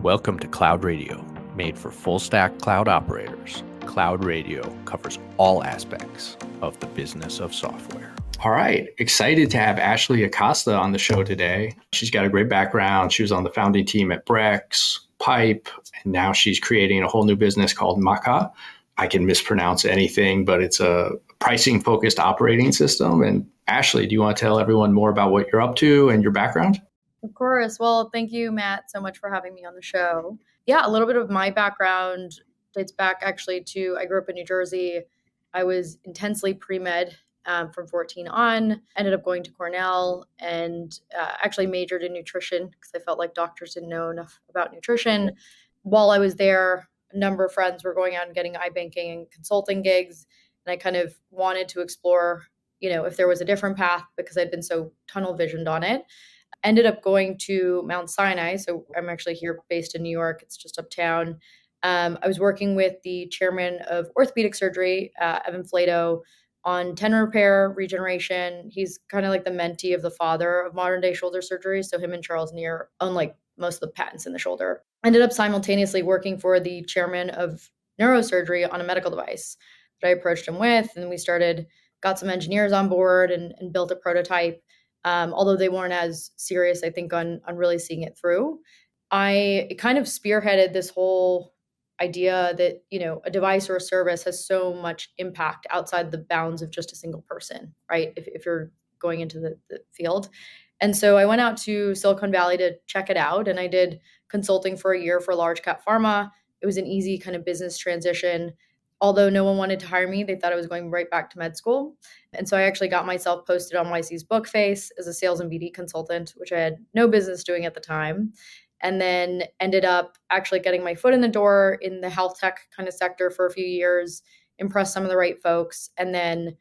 Welcome to Cloud Radio, made for full-stack cloud operators. Cloud Radio covers all aspects of the business of software. All right. Excited to have Ashley Acosta on the show today. She's got a great background. She was on the founding team at Brex, Pipe, and now she's creating a whole new business called Maca. I can mispronounce anything, but it's a pricing-focused operating system. And Ashley, do you want to tell everyone more about what you're up to and your background? Of course. Well, thank you, Matt, so much for having me on the show. Yeah, a little bit of my background dates back actually to, I grew up in New Jersey. I was intensely pre-med from 14 on, ended up going to Cornell and actually majored in nutrition because I felt like doctors didn't know enough about nutrition. While I was there, a number of friends were going out and getting iBanking and consulting gigs. And I kind of wanted to explore, if there was a different path because I'd been so tunnel visioned on it. Ended up going to Mount Sinai. So I'm actually here based in New York. It's just uptown. I was working with the chairman of orthopedic surgery, Evan Flato, on tendon repair, regeneration. He's kind of like the mentee of the father of modern day shoulder surgery. So him and Charles Neer own like most of the patents in the shoulder. Ended up simultaneously working for the chairman of neurosurgery on a medical device that I approached him with. And we got some engineers on board and built a prototype. Although they weren't as serious, I think, on really seeing it through. I kind of spearheaded this whole idea that, a device or a service has so much impact outside the bounds of just a single person, right? If you're going into the field. And so I went out to Silicon Valley to check it out. And I did consulting for a year for large cap pharma. It was an easy kind of business transition. Although no one wanted to hire me, they thought I was going right back to med school. And so I actually got myself posted on YC's Bookface as a sales and BD consultant, which I had no business doing at the time. And then ended up actually getting my foot in the door in the health tech kind of sector for a few years, impressed some of the right folks, and then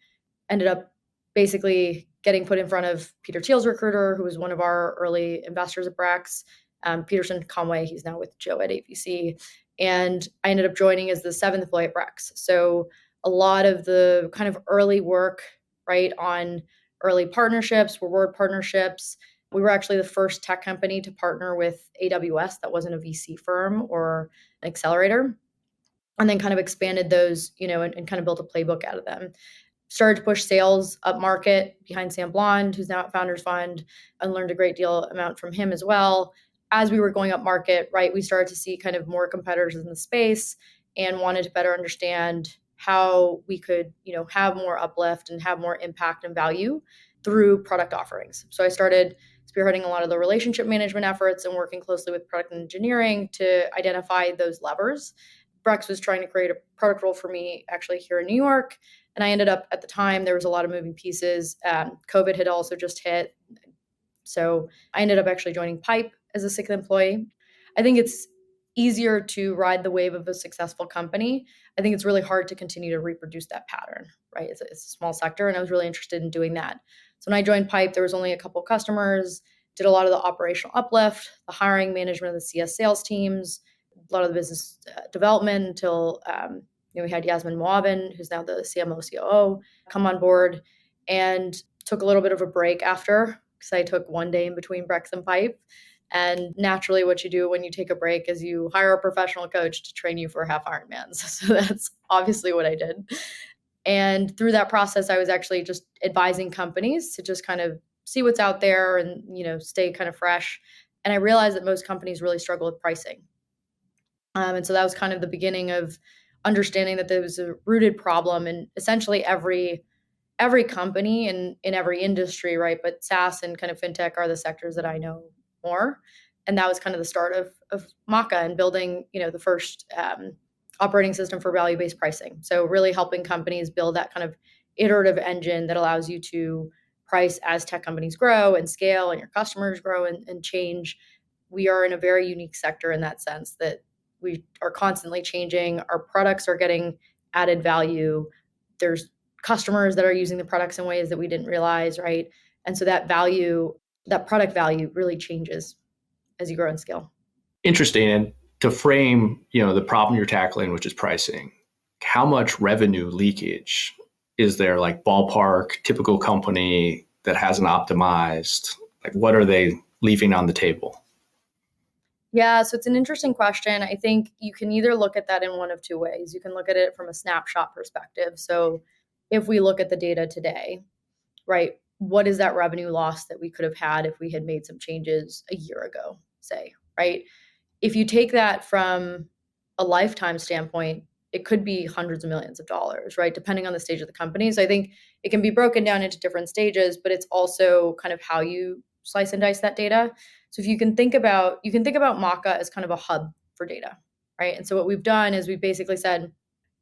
ended up basically getting put in front of Peter Thiel's recruiter, who was one of our early investors at Brex, Peterson Conway. He's now with Joe at AVC. And I ended up joining as the seventh employee at Brex. So a lot of the kind of early work, right, on early partnerships, reward partnerships. We were actually the first tech company to partner with AWS that wasn't a VC firm or an accelerator. And then kind of expanded those, and kind of built a playbook out of them. Started to push sales up market behind Sam Blond, who's now at Founders Fund, and learned a great amount from him as well. As we were going up market, right, we started to see kind of more competitors in the space and wanted to better understand how we could, have more uplift and have more impact and value through product offerings. So I started spearheading a lot of the relationship management efforts and working closely with product engineering to identify those levers. Brex was trying to create a product role for me actually here in New York. And I ended up, at the time, there was a lot of moving pieces. COVID had also just hit. So I ended up actually joining Pipe as a sixth employee. I think it's easier to ride the wave of a successful company. I think it's really hard to continue to reproduce that pattern, right? It's a small sector, and I was really interested in doing that. So when I joined Pipe, there was only a couple customers, did a lot of the operational uplift, the hiring, management of the CS sales teams, a lot of the business development until we had Yasmin Moabin, who's now the CMO, COO, come on board, and took a little bit of a break after, because I took one day in between Brex and Pipe. And naturally, what you do when you take a break is you hire a professional coach to train you for half Ironmans. So that's obviously what I did. And through that process, I was actually just advising companies to just kind of see what's out there and, stay kind of fresh. And I realized that most companies really struggle with pricing. And so that was kind of the beginning of understanding that there was a rooted problem in essentially every company and in every industry, right? But SaaS and kind of fintech are the sectors that I know more. And that was kind of the start of Maca and building, the first operating system for value-based pricing. So really helping companies build that kind of iterative engine that allows you to price as tech companies grow and scale and your customers grow and change. We are in a very unique sector in that sense that we are constantly changing. Our products are getting added value. There's customers that are using the products in ways that we didn't realize, right? And so that product value really changes as you grow and scale. Interesting. And to frame, the problem you're tackling, which is pricing, how much revenue leakage is there, like ballpark, typical company that hasn't optimized? Like, what are they leaving on the table? Yeah, so it's an interesting question. I think you can either look at that in one of two ways. You can look at it from a snapshot perspective. So if we look at the data today, right, what is that revenue loss that we could have had if we had made some changes a year ago, say, right? If you take that from a lifetime standpoint, it could be hundreds of millions of dollars, right? Depending on the stage of the company. So I think it can be broken down into different stages, but it's also kind of how you slice and dice that data. So if you can think about Maca as kind of a hub for data, right? And so what we've done is we've basically said,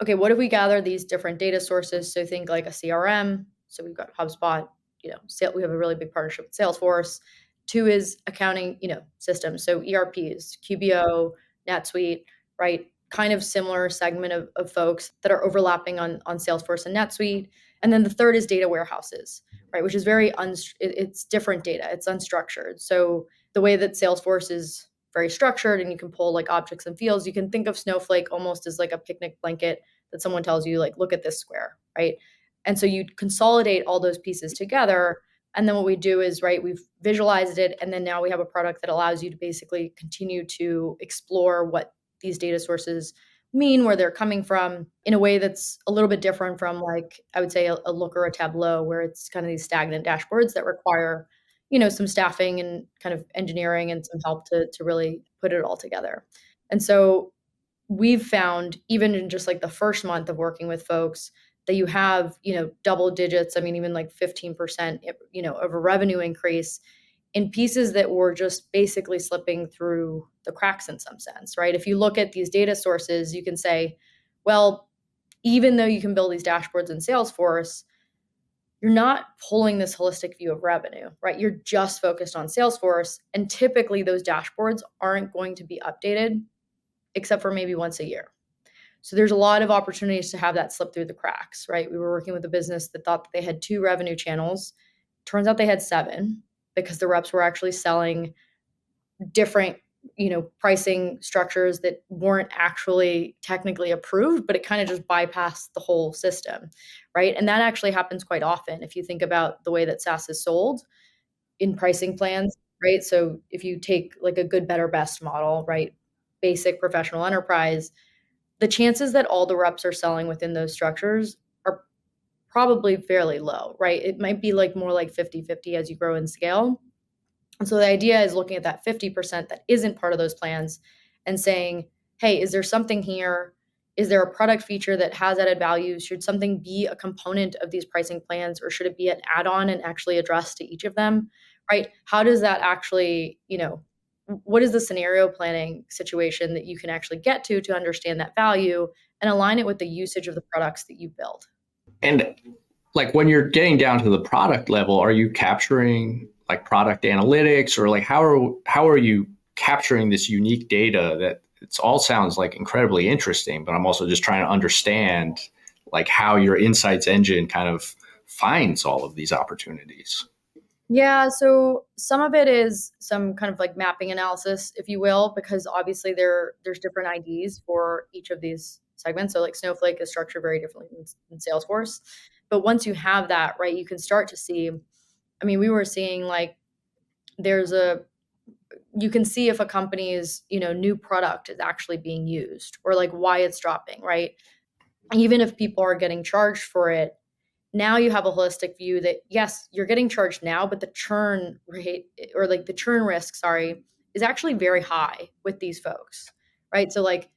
okay, what if we gather these different data sources? So think like a CRM. So we've got HubSpot, we have a really big partnership with Salesforce. Two is accounting, systems. So ERPs, QBO, NetSuite, right? Kind of similar segment of folks that are overlapping on Salesforce and NetSuite. And then the third is data warehouses, right? Which is it's different data. It's unstructured. So the way that Salesforce is very structured and you can pull like objects and fields, you can think of Snowflake almost as like a picnic blanket that someone tells you, like, look at this square, right? And so you consolidate all those pieces together. And then what we do is, right, we've visualized it. And then now we have a product that allows you to basically continue to explore what these data sources mean, where they're coming from, in a way that's a little bit different from, like, I would say a Look or a Tableau, where it's kind of these stagnant dashboards that require, some staffing and kind of engineering and some help to really put it all together. And so we've found, even in just like the first month of working with folks, that you have, double digits, I mean, even like 15%, of a revenue increase in pieces that were just basically slipping through the cracks in some sense, right? If you look at these data sources, you can say, well, even though you can build these dashboards in Salesforce, you're not pulling this holistic view of revenue, right? You're just focused on Salesforce. And typically those dashboards aren't going to be updated except for maybe once a year. So there's a lot of opportunities to have that slip through the cracks, right? We were working with a business that thought that they had 2 revenue channels. Turns out they had 7, because the reps were actually selling different, pricing structures that weren't actually technically approved, but it kind of just bypassed the whole system, right? And that actually happens quite often if you think about the way that SaaS is sold in pricing plans, right? So if you take like a good, better, best model, right? Basic, professional, enterprise, the chances that all the reps are selling within those structures are probably fairly low, right? It might be like more like 50-50 as you grow in scale. And so the idea is looking at that 50% that isn't part of those plans and saying, hey, is there something here? Is there a product feature that has added value? Should something be a component of these pricing plans, or should it be an add-on and actually addressed to each of them, right? How does that actually, what is the scenario planning situation that you can actually get to understand that value and align it with the usage of the products that you build? And like when you're getting down to the product level, are you capturing like product analytics, or like how are you capturing this unique data that it all sounds like incredibly interesting, but I'm also just trying to understand like how your insights engine kind of finds all of these opportunities. Yeah, so some of it is some kind of like mapping analysis, if you will, because obviously there's different IDs for each of these segments. So like Snowflake is structured very differently than Salesforce. But once you have that, right, you can start to see, I mean, we were seeing like you can see if a company's, new product is actually being used, or like why it's dropping, right? Even if people are getting charged for it, now you have a holistic view that, yes, you're getting charged now, but the churn rate, or like the churn risk, sorry, is actually very high with these folks, right? So like,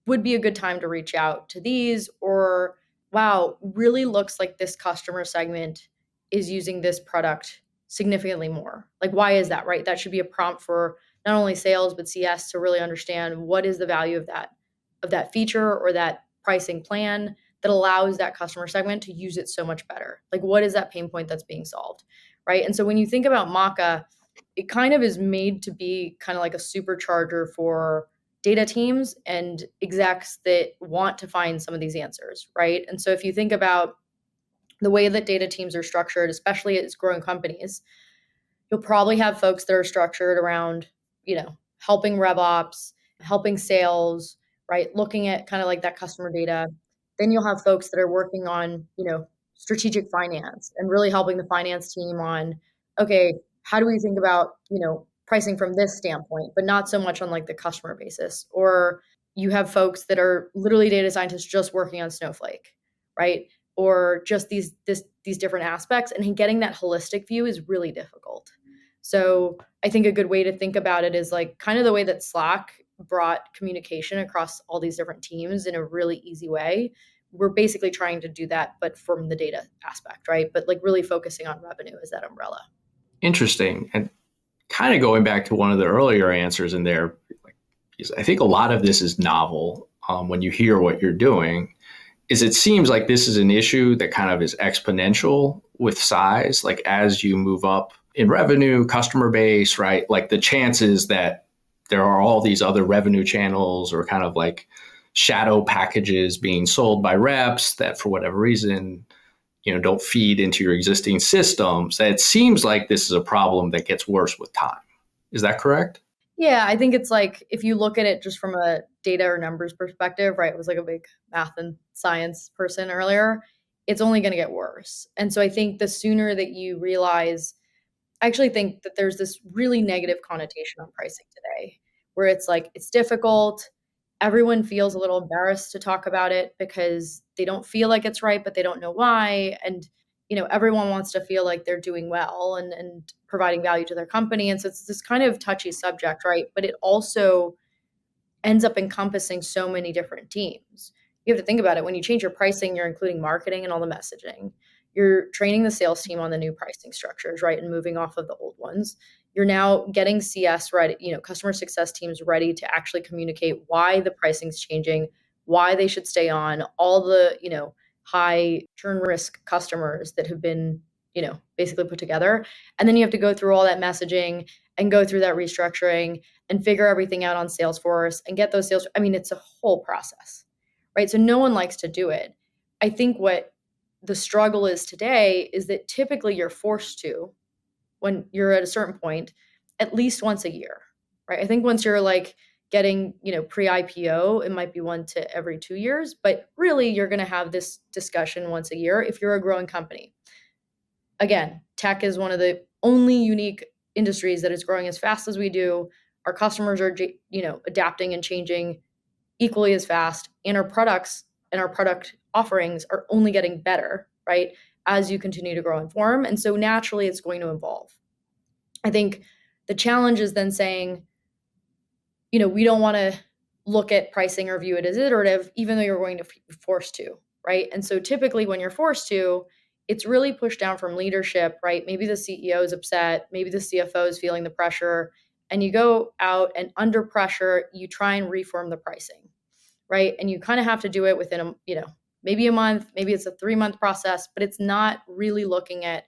would be a good time to reach out to these, or wow, really looks like this customer segment is using this product significantly more. Like, why is that, right? That should be a prompt for not only sales but CS to really understand what is the value of that feature or that pricing plan that allows that customer segment to use it so much better. Like, what is that pain point that's being solved, right? And so when you think about Maca, it kind of is made to be kind of like a supercharger for data teams and execs that want to find some of these answers, right? And so if you think about the way that data teams are structured, especially as growing companies, you'll probably have folks that are structured around, helping RevOps, helping sales, right? Looking at kind of like that customer data. Then you'll have folks that are working on, strategic finance and really helping the finance team on, okay, how do we think about, pricing from this standpoint, but not so much on like the customer basis. Or you have folks that are literally data scientists just working on Snowflake, right? Or just these different aspects, and getting that holistic view is really difficult. So I think a good way to think about it is like kind of the way that Slack brought communication across all these different teams in a really easy way. We're basically trying to do that, but from the data aspect, right? But like really focusing on revenue as that umbrella. Interesting. And kind of going back to one of the earlier answers in there, I think a lot of this is novel when you hear what you're doing. Is it seems like this is an issue that kind of is exponential with size, like as you move up in revenue, customer base, right? Like the chances that there are all these other revenue channels or kind of like shadow packages being sold by reps that for whatever reason, don't feed into your existing systems. That it seems like this is a problem that gets worse with time. Is that correct? Yeah, I think it's like if you look at it just from a data or numbers perspective, right? It was like a big math and science person earlier. It's only going to get worse. And so I think the sooner that you realize, I actually think that there's this really negative connotation on pricing today where it's like it's difficult. Everyone feels a little embarrassed to talk about it because they don't feel like it's right, but they don't know why. And everyone wants to feel like they're doing well and providing value to their company. And so it's this kind of touchy subject, right? But it also ends up encompassing so many different teams. You have to think about it. When you change your pricing, you're including marketing and all the messaging. You're training the sales team on the new pricing structures, right? And moving off of the old ones. You're now getting CS ready, customer success teams ready to actually communicate why the pricing's changing, why they should stay on, all the, high churn risk customers that have been, basically put together. And then you have to go through all that messaging and go through that restructuring and figure everything out on Salesforce and get those sales. I mean, it's a whole process, right? So no one likes to do it. I think what the struggle is today is that typically you're forced to, when you're at a certain point, at least once a year, right? I think once you're like getting, pre-IPO, it might be one to every 2 years, but really you're going to have this discussion once a year if you're a growing company. Again, tech is one of the only unique industries that is growing as fast as we do. Our customers are, adapting and changing equally as fast, and our products and our product offerings are only getting better, right? As you continue to grow and form. And so naturally it's going to evolve. I think the challenge is then saying, we don't want to look at pricing or view it as iterative, even though you're going to be forced to, right? And so typically when you're forced to, it's really pushed down from leadership, right? Maybe the CEO is upset, maybe the CFO is feeling the pressure, and you go out and under pressure, you try and reform the pricing, right? And you kind of have to do it within maybe a month, maybe it's a 3-month process, but it's not really looking at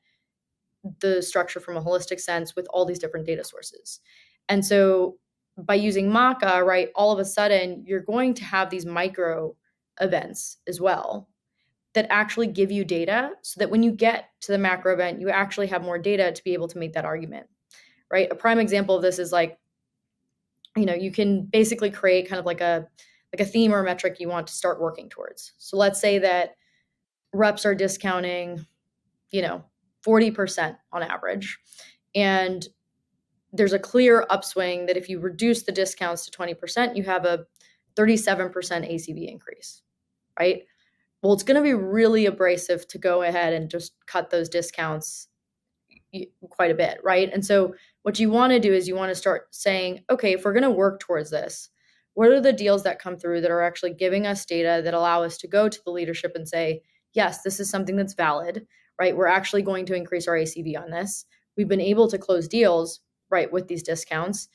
the structure from a holistic sense with all these different data sources. And so by using Maca, right, all of a sudden you're going to have these micro events as well that actually give you data so that when you get to the macro event, you actually have more data to be able to make that argument, right? A prime example of this is like, you can basically create kind of like a theme or a metric you want to start working towards. So let's say that reps are discounting, 40% on average. And there's a clear upswing that if you reduce the discounts to 20%, you have a 37% ACV increase, right? Well, it's going to be really abrasive to go ahead and just cut those discounts quite a bit, right? And so what you want to do is you want to start saying, okay, if we're going to work towards this, what are the deals that come through that are actually giving us data that allow us to go to the leadership and say, yes, this is something that's valid, right? We're actually going to increase our ACV on this. We've been able to close deals, right, with these discounts.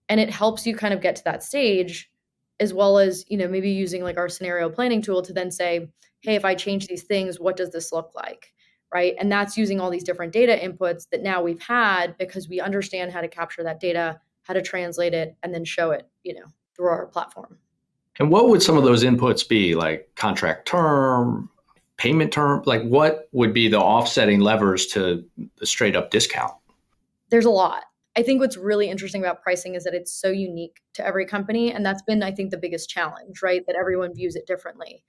And it helps you kind of get to that stage, as well as, maybe using like our scenario planning tool to then say, hey, if I change these things, what does this look like? Right. And that's using all these different data inputs that now we've had because we understand how to capture that data, how to translate it, and then show it, through our platform. And what would some of those inputs be, like contract term, payment term? Like what would be the offsetting levers to the straight up discount? There's a lot. I think what's really interesting about pricing is that it's so unique to every company. And that's been, I think, the biggest challenge, right? That everyone views it differently.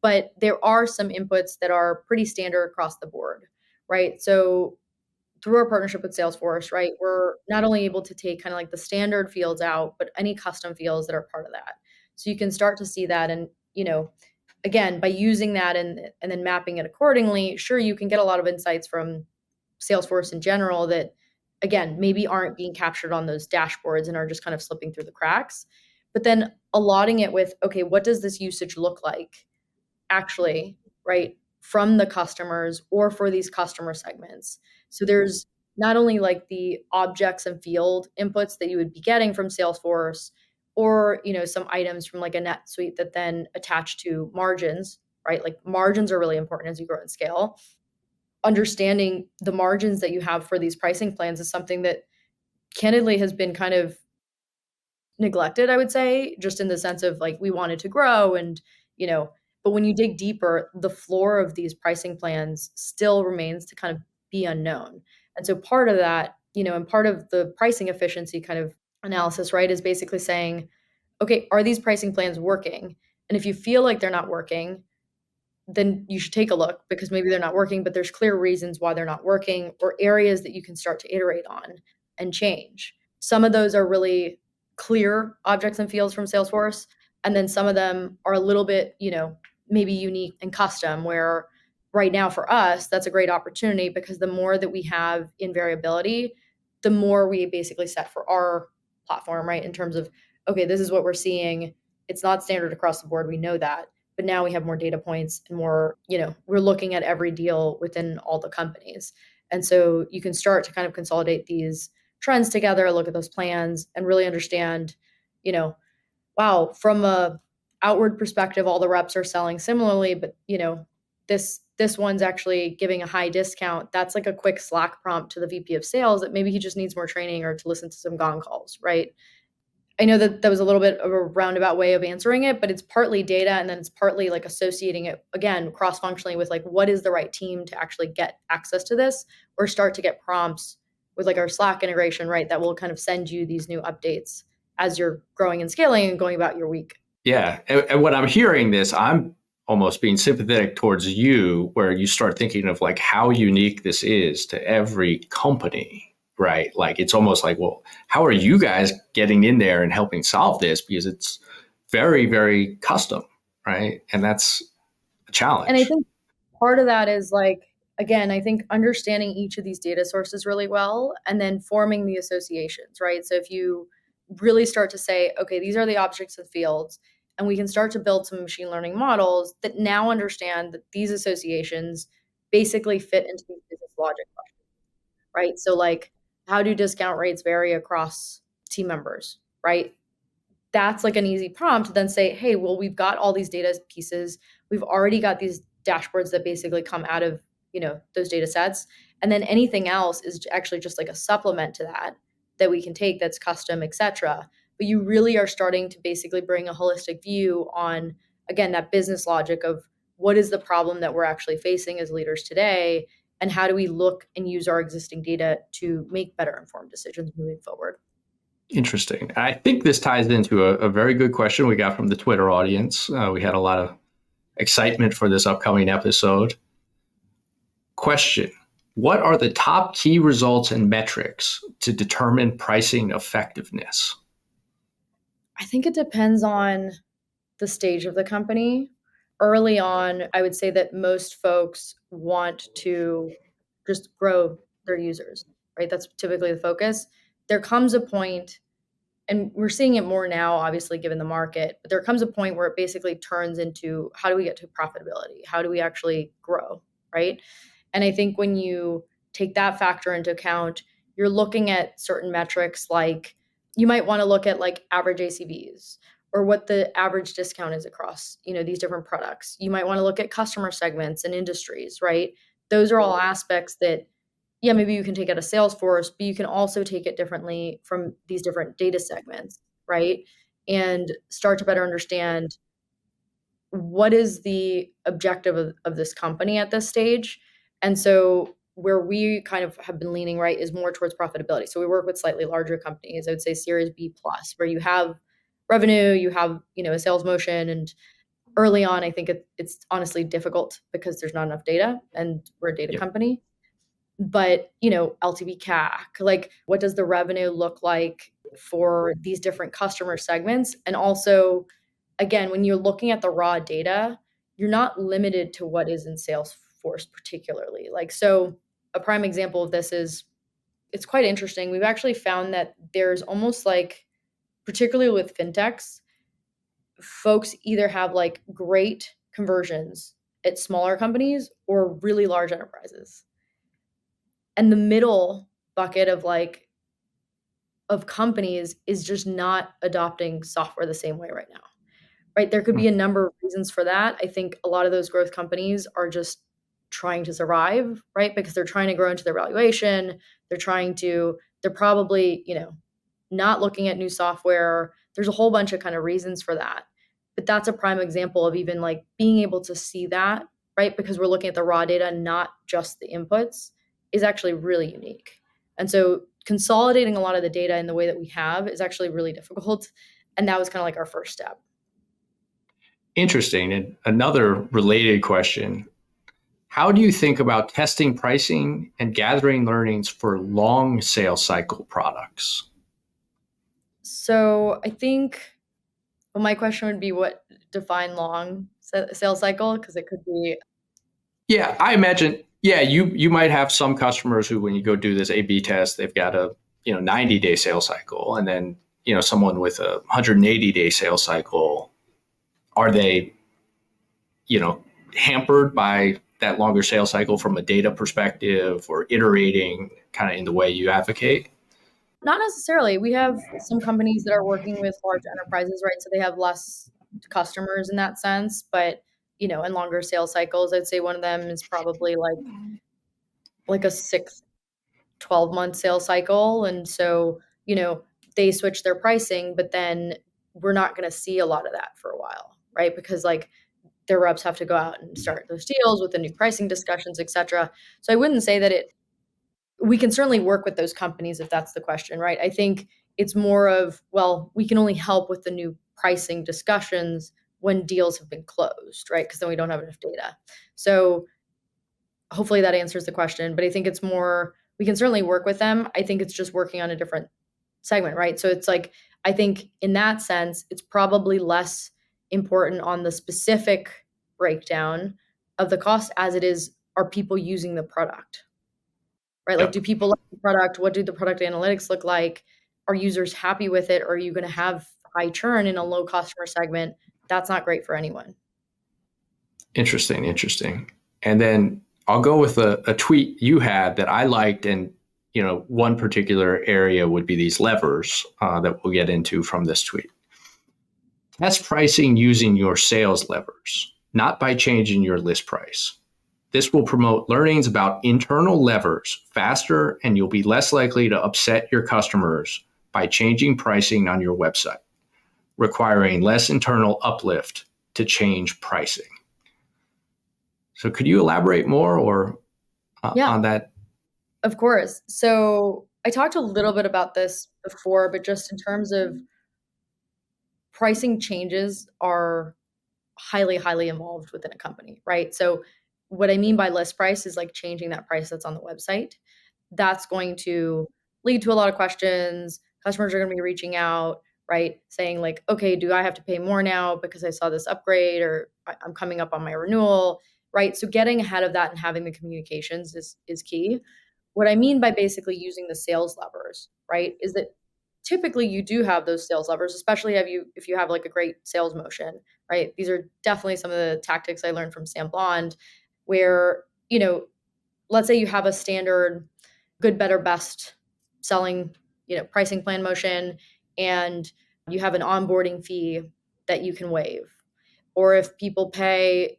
But there are some inputs that are pretty standard across the board, right? So through our partnership with Salesforce, right, we're not only able to take kind of like the standard fields out, but any custom fields that are part of that. So you can start to see that. And, again, by using that and then mapping it accordingly, sure, you can get a lot of insights from Salesforce in general that, again, maybe aren't being captured on those dashboards and are just kind of slipping through the cracks. But then allotting it with, okay, what does this usage look like actually, right, from the customers or for these customer segments? So there's not only like the objects and field inputs that you would be getting from Salesforce or, some items from like a NetSuite that then attach to margins, right? Like margins are really important as you grow and scale. Understanding the margins that you have for these pricing plans is something that candidly has been kind of neglected, I would say, just in the sense of like we wanted to grow and, but when you dig deeper, the floor of these pricing plans still remains to kind of be unknown. And so part of that, and part of the pricing efficiency kind of analysis, right, is basically saying, okay, are these pricing plans working? And if you feel like they're not working, then you should take a look because maybe they're not working, but there's clear reasons why they're not working or areas that you can start to iterate on and change. Some of those are really clear objects and fields from Salesforce. And then some of them are a little bit, maybe unique and custom, where right now for us, that's a great opportunity because the more that we have in variability, the more we basically set for our platform, right? In terms of, okay, this is what we're seeing. It's not standard across the board. We know that, but now we have more data points and more, we're looking at every deal within all the companies. And so you can start to kind of consolidate these trends together, look at those plans and really understand, wow, from a outward perspective, all the reps are selling similarly, but this one's actually giving a high discount. That's like a quick Slack prompt to the VP of sales that maybe he just needs more training or to listen to some gong calls, right? I know that that was a little bit of a roundabout way of answering it, but it's partly data and then it's partly like associating it again cross-functionally with like what is the right team to actually get access to this or start to get prompts with like our Slack integration, right? That will kind of send you these new updates as you're growing and scaling and going about your week. Yeah. And when I'm hearing this, I'm almost being sympathetic towards you, where you start thinking of like how unique this is to every company, right? Like it's almost like, well, how are you guys getting in there and helping solve this? Because it's very, very custom, right? And that's a challenge. And I think part of that is like, again, I think understanding each of these data sources really well and then forming the associations, right? So if you really start to say, okay, these are the objects and fields, and we can start to build some machine learning models that now understand that these associations basically fit into these business logic questions, right? So like, how do discount rates vary across team members, right? That's like an easy prompt to then say, hey, well, we've got all these data pieces. We've already got these dashboards that basically come out of, those data sets. And then anything else is actually just like a supplement to that we can take that's custom, et cetera. But you really are starting to basically bring a holistic view on, again, that business logic of what is the problem that we're actually facing as leaders today, and how do we look and use our existing data to make better informed decisions moving forward. Interesting. I think this ties into a very good question we got from the Twitter audience. We had a lot of excitement for this upcoming episode. Question: what are the top key results and metrics to determine pricing effectiveness? I think it depends on the stage of the company. Early on, I would say that most folks want to just grow their users, right? That's typically the focus. There comes a point, and we're seeing it more now, obviously, given the market, but there comes a point where it basically turns into how do we get to profitability? How do we actually grow, right? And I think when you take that factor into account, you're looking at certain metrics like you might want to look at like average ACVs or what the average discount is across, these different products. You might want to look at customer segments and industries, right? Those are all aspects that, yeah, maybe you can take out of Salesforce, but you can also take it differently from these different data segments, right? And start to better understand what is the objective of this company at this stage. And so where we kind of have been leaning, right, is more towards profitability. So we work with slightly larger companies, I would say Series B plus, where you have revenue, you have, a sales motion. And early on, I think it's honestly difficult because there's not enough data and we're a data company. But, LTV CAC, like what does the revenue look like for these different customer segments? And also, again, when you're looking at the raw data, you're not limited to what is in Salesforce particularly. Like, so a prime example of this is it's quite interesting. We've actually found that there's almost like, particularly with fintechs, folks either have like great conversions at smaller companies or really large enterprises. And the middle bucket of companies is just not adopting software the same way right now. Right? There could be a number of reasons for that. I think a lot of those growth companies are just trying to survive, right? Because they're trying to grow into their valuation. They're probably, not looking at new software. There's a whole bunch of kind of reasons for that. But that's a prime example of even like being able to see that, right? Because we're looking at the raw data, not just the inputs, is actually really unique. And so consolidating a lot of the data in the way that we have is actually really difficult. And that was kind of like our first step. Interesting. And another related question. How do you think about testing pricing and gathering learnings for long sales cycle products? So I think my question would be what define long sales cycle? Because it could be. Yeah, I imagine. Yeah, you might have some customers who, when you go do this A/B test, they've got a 90-day sales cycle, and then someone with a 180-day sales cycle. Are they hampered by that longer sales cycle from a data perspective, or iterating kind of in the way you advocate? Not necessarily. We have some companies that are working with large enterprises, right? So they have less customers in that sense, but and longer sales cycles. I'd say one of them is probably like a 12-month sales cycle. And so, they switch their pricing, but then we're not going to see a lot of that for a while, right? Because like their reps have to go out and start those deals with the new pricing discussions, et cetera. So I wouldn't say that we can certainly work with those companies if that's the question, right? I think it's more of, well, we can only help with the new pricing discussions when deals have been closed, right? Because then we don't have enough data. So hopefully that answers the question, but I think it's more, we can certainly work with them. I think it's just working on a different segment, right? So it's like, I think in that sense, it's probably less important on the specific breakdown of the cost as it is, are people using the product? Right? Like, Yep. do people like the product? What do the product analytics look like? Are users happy with it? Or are you going to have high churn in a low customer segment? That's not great for anyone. Interesting. And then I'll go with a tweet you had that I liked, and one particular area would be these levers that we'll get into from this tweet. Test pricing using your sales levers, not by changing your list price. This will promote learnings about internal levers faster, and you'll be less likely to upset your customers by changing pricing on your website, requiring less internal uplift to change pricing. So could you elaborate more on that? Of course. So I talked a little bit about this before, but just in terms of pricing changes are highly, highly involved within a company, right? So what I mean by list price is like changing that price that's on the website. That's going to lead to a lot of questions. Customers are going to be reaching out, right? Saying like, okay, do I have to pay more now because I saw this upgrade, or I'm coming up on my renewal, right? So getting ahead of that and having the communications is key. What I mean by basically using the sales levers, right, is that typically you do have those sales levers, especially if you have like a great sales motion, right? These are definitely some of the tactics I learned from Sam Blond, where, let's say you have a standard good, better, best selling, pricing plan motion, and you have an onboarding fee that you can waive. Or if people pay,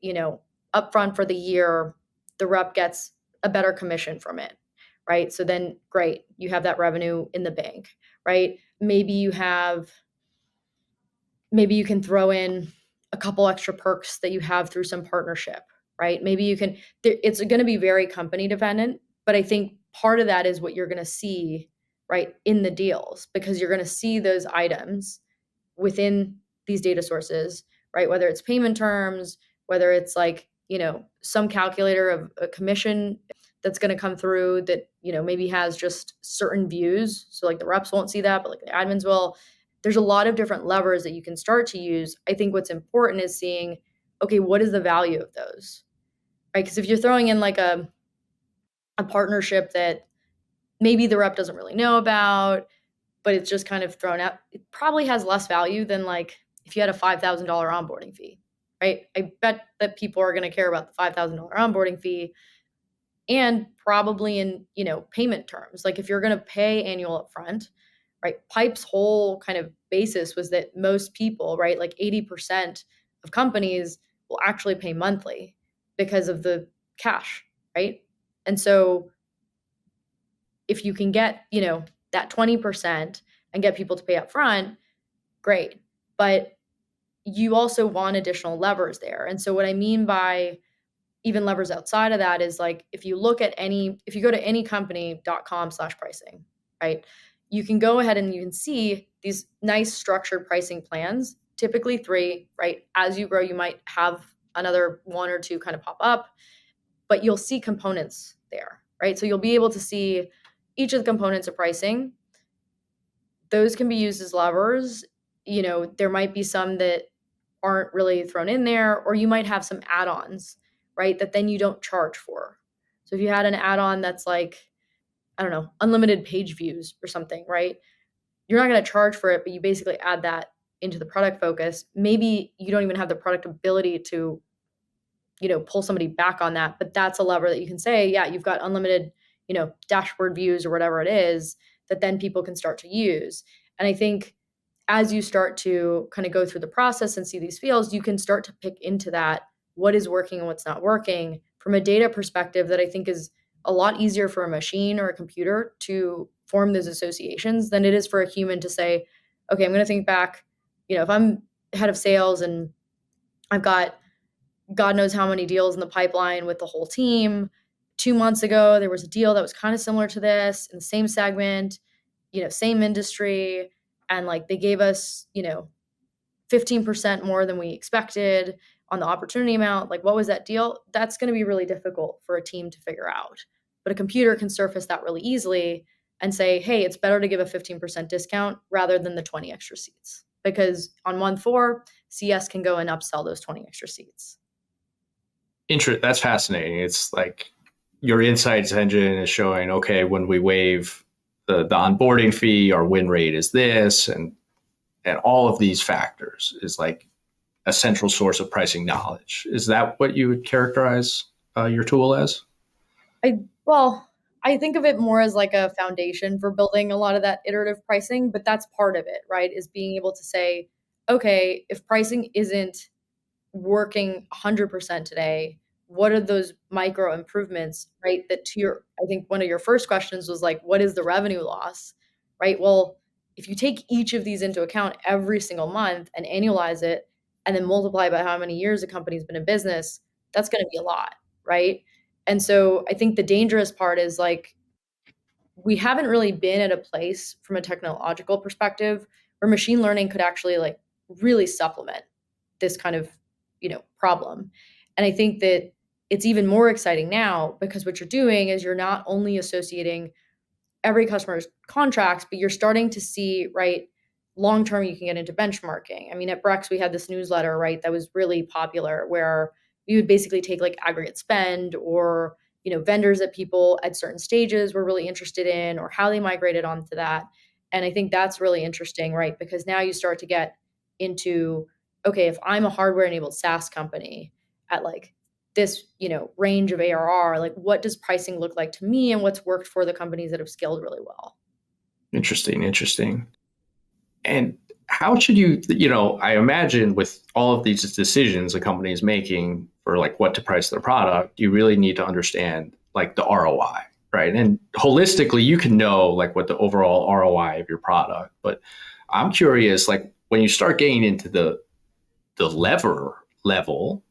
upfront for the year, the rep gets a better commission from it, right? So then great, you have that revenue in the bank, right? Maybe you can throw in a couple extra perks that you have through some partnership, right? Maybe you can, it's going to be very company dependent, but I think part of that is what you're going to see, right, in the deals, because you're going to see those items within these data sources, right? Whether it's payment terms, whether it's like, some calculator of a commission that's going to come through that, maybe has just certain views. So like the reps won't see that, but like the admins will. There's a lot of different levers that you can start to use. I think what's important is seeing, okay, what is the value of those, right? Because if you're throwing in like a partnership that maybe the rep doesn't really know about, but it's just kind of thrown out, it probably has less value than like if you had a $5,000 onboarding fee, right? I bet that people are going to care about the $5,000 onboarding fee, and probably in, payment terms. Like if you're going to pay annual upfront, right? Pipe's whole kind of basis was that most people, right, like 80% of companies will actually pay monthly because of the cash, right? And so if you can get, that 20% and get people to pay up front, great. But you also want additional levers there. And so what I mean by even levers outside of that is like, if you go to anycompany.com/pricing, right? You can go ahead and you can see these nice structured pricing plans, typically 3, right? As you grow, you might have another 1 or 2 kind of pop up, but you'll see components there, right? So you'll be able to see each of the components of pricing. Those can be used as levers. There might be some that aren't really thrown in there, or you might have some add-ons, right, that then you don't charge for. So if you had an add-on that's like, I don't know, unlimited page views or something, right? You're not going to charge for it, but you basically add that into the product focus. Maybe you don't even have the product ability to, pull somebody back on that, but that's a lever that you can say, yeah, you've got unlimited, dashboard views or whatever it is that then people can start to use. And I think as you start to kind of go through the process and see these fields, you can start to pick into that, what is working and what's not working from a data perspective that I think is a lot easier for a machine or a computer to form those associations than it is for a human to say, okay, I'm going to think back, if I'm head of sales and I've got God knows how many deals in the pipeline with the whole team. 2 months ago, there was a deal that was kind of similar to this in the same segment, same industry. And like they gave us, 15% more than we expected on the opportunity amount. Like, what was that deal? That's going to be really difficult for a team to figure out. But a computer can surface that really easily and say, hey, it's better to give a 15% discount rather than the 20 extra seats. Because on month 4, CS can go and upsell those 20 extra seats. That's fascinating. It's like your insights engine is showing, okay, when we waive the onboarding fee, our win rate is this, and all of these factors is like a central source of pricing knowledge. Is that what you would characterize your tool as? I think of it more as like a foundation for building a lot of that iterative pricing, but that's part of it, right? Is being able to say, okay, if pricing isn't working 100% today, what are those micro improvements, right? That I think one of your first questions was like, what is the revenue loss, right? Well, if you take each of these into account every single month and annualize it and then multiply by how many years a company's been in business, that's going to be a lot, right? And so I think the dangerous part is like, we haven't really been at a place from a technological perspective where machine learning could actually like really supplement this kind of, problem. And I think that it's even more exciting now because what you're doing is you're not only associating every customer's contracts, but you're starting to see, right, long term you can get into benchmarking. I mean, at Brex, we had this newsletter, right, that was really popular where you would basically take like aggregate spend or, vendors that people at certain stages were really interested in or how they migrated onto that. And I think that's really interesting, right? Because now you start to get into, okay, if I'm a hardware enabled SaaS company at like this, range of ARR, like what does pricing look like to me and what's worked for the companies that have scaled really well? Interesting. And how should you, I imagine with all of these decisions a company is making for like what to price their product, you really need to understand like the ROI, right? And holistically, you can know like what the overall ROI of your product. But I'm curious, like when you start getting into the lever level,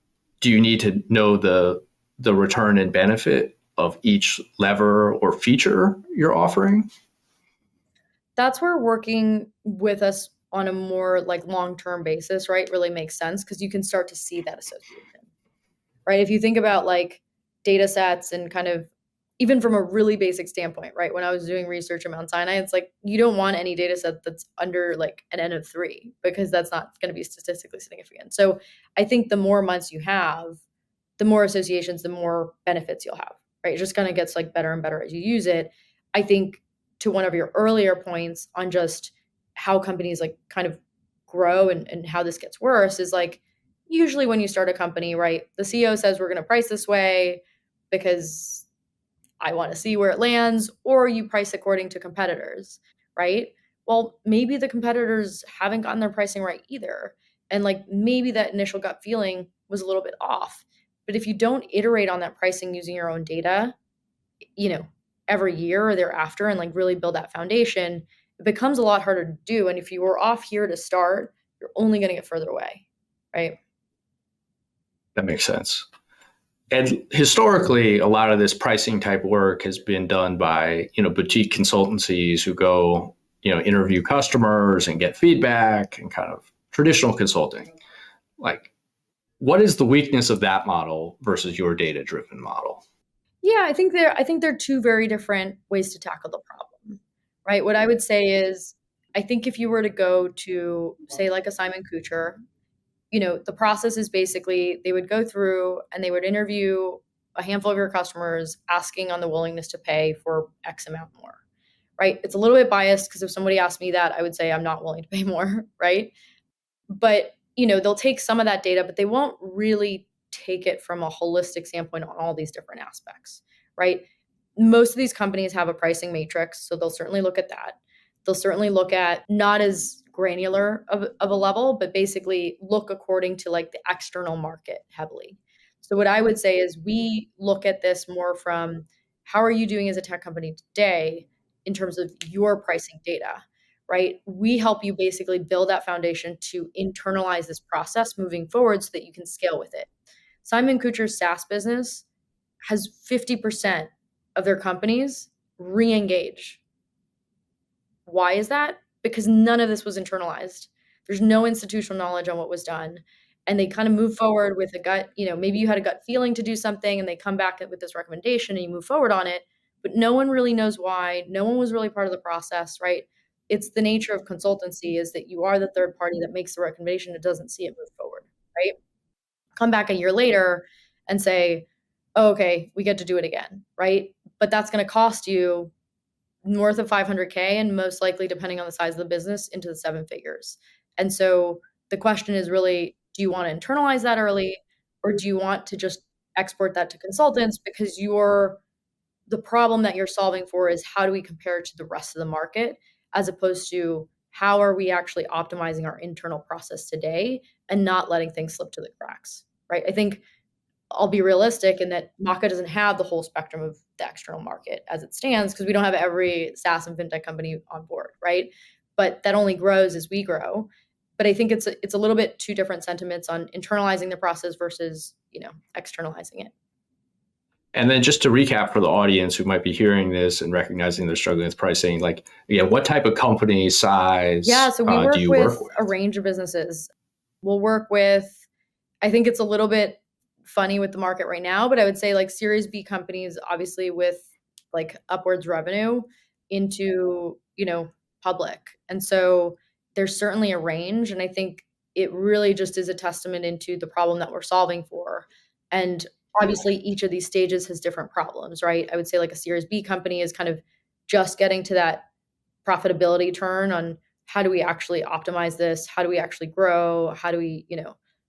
do you need to know the return and benefit of each lever or feature you're offering? That's where working with us on a more like long-term basis, right, really makes sense because you can start to see that association, right? If you think about like data sets and kind of even from a really basic standpoint, right? When I was doing research at Mount Sinai, it's like, you don't want any data set that's under like an N of 3, because that's not going to be statistically significant. So I think the more months you have, the more associations, the more benefits you'll have, right? It just kind of gets like better and better as you use it. I think, to one of your earlier points on just how companies like kind of grow and how this gets worse, is like, usually when you start a company, right, the CEO says we're going to price this way because I want to see where it lands, or you price according to competitors, right? Well, maybe the competitors haven't gotten their pricing right either. And like, maybe that initial gut feeling was a little bit off. But if you don't iterate on that pricing using your own data, you know, every year or thereafter, and like really build that foundation, it becomes a lot harder to do. And if you were off here to start, you're only going to get further away, right? That makes sense. And historically, a lot of this pricing type work has been done by, boutique consultancies who go, interview customers and get feedback, and kind of traditional consulting. Like, what is the weakness of that model versus your data-driven model? Yeah, I think they're two very different ways to tackle the problem, right? What I would say is, I think if you were to go to, say, like a Simon Kucher, the process is basically they would go through and they would interview a handful of your customers, asking on the willingness to pay for X amount more, right? It's a little bit biased, because if somebody asked me that, I would say I'm not willing to pay more, right? But, they'll take some of that data, but they won't really take it from a holistic standpoint on all these different aspects, right? Most of these companies have a pricing matrix, so they'll certainly look at that. They'll certainly look at, not as granular of a level, but basically look according to like the external market heavily. So what I would say is, we look at this more from, how are you doing as a tech company today in terms of your pricing data, right? We help you basically build that foundation to internalize this process moving forward so that you can scale with it. Simon Kucher's SaaS business has 50% of their companies re-engage. Why is that? Because none of this was internalized. There's no institutional knowledge on what was done. And they kind of move forward with a gut, maybe you had a gut feeling to do something, and they come back with this recommendation and you move forward on it, but no one really knows why. No one was really part of the process, right? It's the nature of consultancy, is that you are the third party that makes the recommendation. It doesn't see it move forward, right? Come back a year later and say, oh, okay, we get to do it again, right? But that's going to cost you north of 500K, and most likely, depending on the size of the business, into the 7 figures. And so the question is really, do you want to internalize that early, or do you want to just export that to consultants, because the problem that you're solving for is, how do we compare it to the rest of the market, as opposed to, how are we actually optimizing our internal process today and not letting things slip to the cracks, right? I think I'll be realistic in that Maca doesn't have the whole spectrum of the external market as it stands, because we don't have every SaaS and fintech company on board, right? But that only grows as we grow. But I think it's a little bit two different sentiments on internalizing the process versus, externalizing it. And then, just to recap for the audience who might be hearing this and recognizing they're struggling with pricing, like, what type of company size so we do you work with? A range of businesses. We'll work with, I think it's a little bit funny with the market right now, but I would say like Series B companies, obviously with like upwards revenue, into, public. And so there's certainly a range. And I think it really just is a testament into the problem that we're solving for. And obviously each of these stages has different problems, right? I would say like a Series B company is kind of just getting to that profitability turn on, how do we actually optimize this? How do we actually grow? How do we,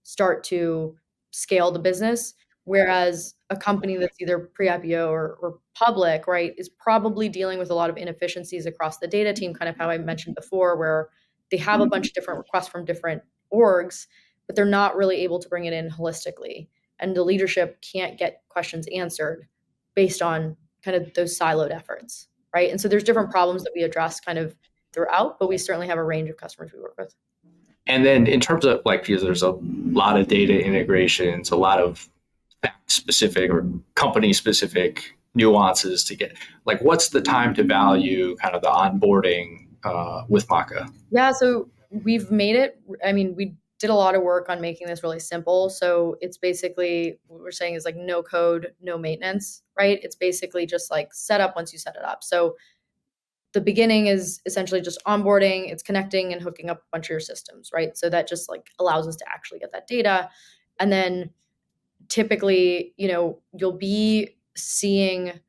start to scale the business? Whereas a company that's either pre-IPO or public, right, is probably dealing with a lot of inefficiencies across the data team, kind of how I mentioned before, where they have a bunch of different requests from different orgs, but they're not really able to bring it in holistically. And the leadership can't get questions answered based on kind of those siloed efforts, right? And so there's different problems that we address kind of throughout, but we certainly have a range of customers we work with. And then, in terms of like, because there's a lot of data integrations, a lot of fact-specific or company-specific nuances to get, like, what's the time to value, kind of the onboarding with Maca? Yeah, so we've made it, did a lot of work on making this really simple. So it's basically what we're saying is like no code, no maintenance, right? It's basically just like set up once you set it up. So the beginning is essentially just onboarding, it's connecting and hooking up a bunch of your systems, right? So that just like allows us to actually get that data. And then typically, you'll be seeing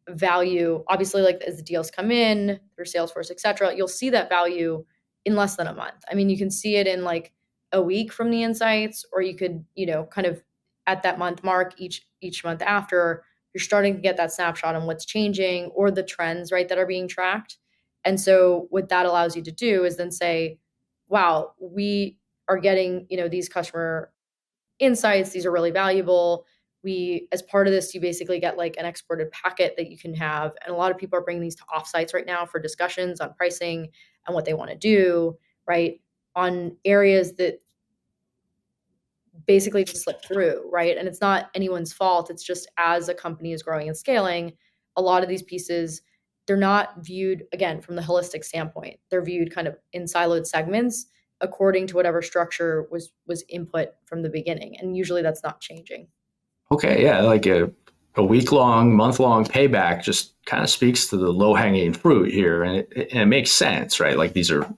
value, obviously, like as the deals come in through Salesforce, et cetera, you'll see that value in less than a month. I mean, you can see it in like a week from the insights, or you could, kind of at that month mark each month after, you're starting to get that snapshot on what's changing or the trends, right, that are being tracked. And so what that allows you to do is then say, wow, we are getting, these customer insights. These are really valuable. As part of this, you basically get like an exported packet that you can have. And a lot of people are bringing these to offsites right now for discussions on pricing and what they want to do, right? On areas that basically just slip through, right? And it's not anyone's fault. It's just as a company is growing and scaling, a lot of these pieces, they're not viewed, again, from the holistic standpoint. They're viewed kind of in siloed segments according to whatever structure was input from the beginning. And usually that's not changing. Okay, yeah, like a week-long, month-long payback just kind of speaks to the low-hanging fruit here. And it makes sense, right? Like these are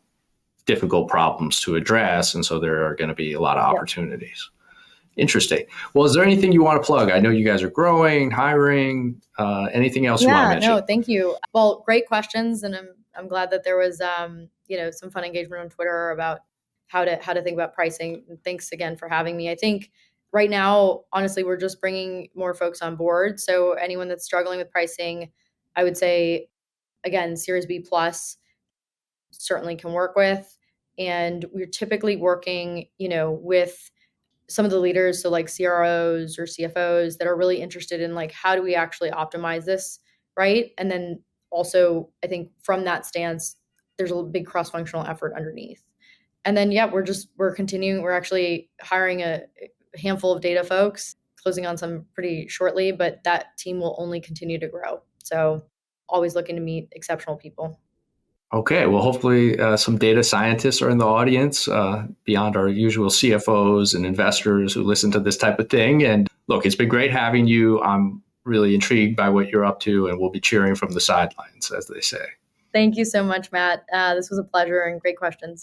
difficult problems to address. And so there are going to be a lot of opportunities. Interesting. Well, is there anything you want to plug? I know you guys are growing, hiring, anything else you want to mention? No, thank you. Well, great questions. And I'm glad that there was, some fun engagement on Twitter about how to think about pricing. And thanks again for having me. I think right now, honestly, we're just bringing more folks on board. So anyone that's struggling with pricing, I would say, again, Series B plus certainly can work with. And we're typically working, with some of the leaders, so like CROs or CFOs that are really interested in like, how do we actually optimize this, right? And then also, I think from that stance, there's a big cross-functional effort underneath. And then, we're continuing. We're actually hiring a handful of data folks, closing on some pretty shortly, but that team will only continue to grow. So always looking to meet exceptional people. Okay, well, hopefully some data scientists are in the audience beyond our usual CFOs and investors who listen to this type of thing. And look, it's been great having you. I'm really intrigued by what you're up to, and we'll be cheering from the sidelines, as they say. Thank you so much, Matt. This was a pleasure and great questions.